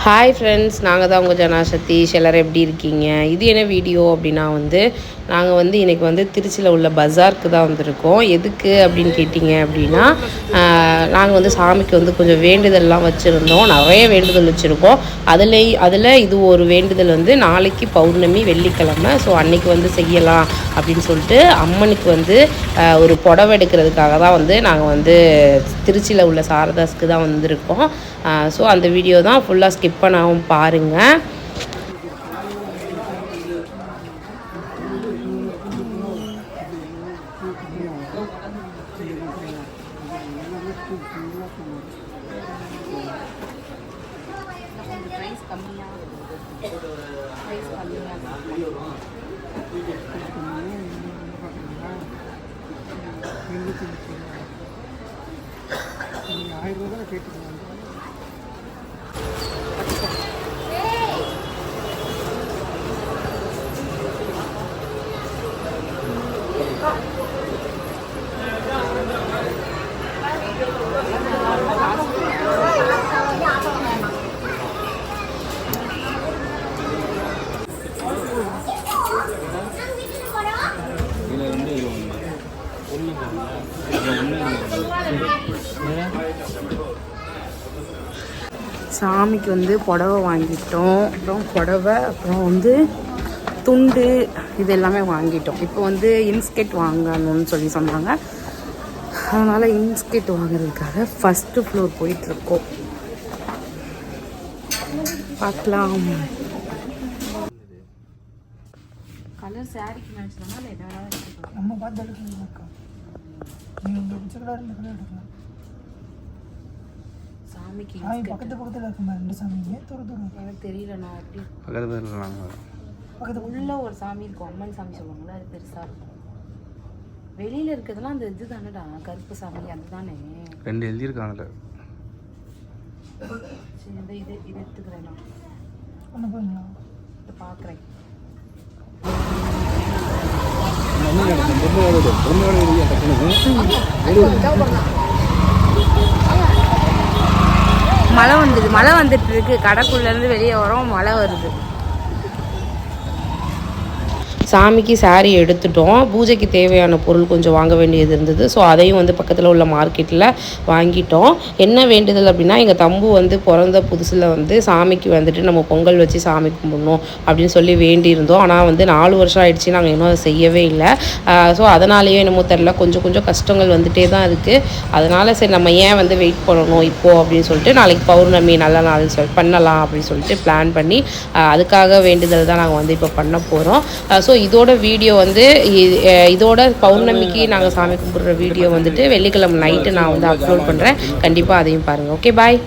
Hi friends, நாங்கள் தான் உங்கள் ஜனா சதீஷ். எல்லோரும் எப்படி இருக்கீங்க? இது என்ன வீடியோ அப்படின்னா நாங்கள் இன்றைக்கி திருச்சியில் உள்ள பஜாருக்கு தான் வந்திருக்கோம். எதுக்கு அப்படின்னு கேட்டிங்க அப்படின்னா, நாங்கள் சாமிக்கு கொஞ்சம் வேண்டுதல்லாம் வச்சுருந்தோம். நிறைய வேண்டுதல் வச்சுருக்கோம். அதில் இது ஒரு வேண்டுதல் நாளைக்கு பௌர்ணமி வெள்ளிக்கிழமை. ஸோ அன்றைக்கி செய்யலாம் அப்படின்னு சொல்லிட்டு அம்மனுக்கு ஒரு புடவை எடுக்கிறதுக்காக தான் நாங்கள் திருச்சியில் உள்ள சாரதாஸ்க்கு தான் வந்திருக்கோம். ஸோ அந்த வீடியோ தான் ஃபுல்லாக ஸ்கிப் பண்ணாமல் பாருங்கள். சாமிக்கு புடவை வாங்கிட்டோம். அப்புறம் புடவை, அப்புறம் துண்டு, இது எல்லாமே வாங்கிட்டோம். இப்போ இன்ஸ்கெட் வாங்கணும்னு சொன்னாங்க. அதனால் இன்ஸ்கெட் வாங்குறதுக்காக ஃபஸ்ட்டு ஃப்ளோர் போயிட்டுருக்கோம். பார்க்கலாம். கலர் சாரிக்கு மேட்ச் பண்ணால் எதாவது நம்ம பார்த்து எடுக்கணும்க்கா. நீங்கள் பிடிச்ச கலர் இந்த கலர் எடுக்கலாம். சாமிக்கு பக்கத்தில் இருக்குமா ரெண்டு சாமிங்க? தூரம் எனக்கு தெரியல. நான் எப்படி பக்கத்தில் உள்ள ஒரு சாமி இருக்கும், அம்மன் சாமி சொல்லுவாங்களே, அது பெருசாக இருக்கும். வெளியில் இருக்கிறதுலாம் அந்த இது தானடா, கருப்பு சாமி அதுதானே. ரெண்டு எழுதியிருக்காங்கல்ல. சரி, இது எடுத்துக்கிறேன். நான் ஒன்று போங்களா பார்க்குறேன். மழை வந்துட்டு இருக்கு. கடைக்குள்ளேருந்து வெளியே வரோம், மழை வருது. சாமிக்கு சாரீ எடுத்துட்டோம். பூஜைக்கு தேவையான பொருள் கொஞ்சம் வாங்க வேண்டியது இருந்தது. ஸோ அதையும் பக்கத்தில் உள்ள மார்க்கெட்டில் வாங்கிட்டோம். என்ன வேண்டுதல் அப்படின்னா, எங்கள் தம்பு பிறந்த புதுசில் சாமிக்கு நம்ம பொங்கல் வச்சு சாமி கும்பிடணும் அப்படின்னு சொல்லி வேண்டியிருந்தோம். ஆனால் 4 வருஷம் ஆயிடுச்சு, நாங்கள் இன்னும் அதை செய்யவே இல்லை. ஸோ அதனாலேயே என்னமோ தெரில, கொஞ்சம் கஷ்டங்கள் வந்துகிட்டே தான் இருக்குது. அதனால் சரி, நம்ம ஏன் வெயிட் பண்ணணும் இப்போது அப்படின்னு சொல்லிட்டு, நாளைக்கு பௌர்ணமி நல்ல நாள் பண்ணலாம் அப்படின்னு சொல்லிட்டு பிளான் பண்ணி அதுக்காக வேண்டுதல் தான் நாங்கள் இப்போ பண்ண போகிறோம். ஸோ இதோட வீடியோ இதோட பௌர்ணமிக்கு நாங்கள் சாமி கும்பிட்ற வீடியோ வெள்ளிக்கிழமை நைட்டு நான் அப்லோட் பண்ணுறேன். கண்டிப்பாக அதையும் பாருங்கள். ஓகே, பாய்.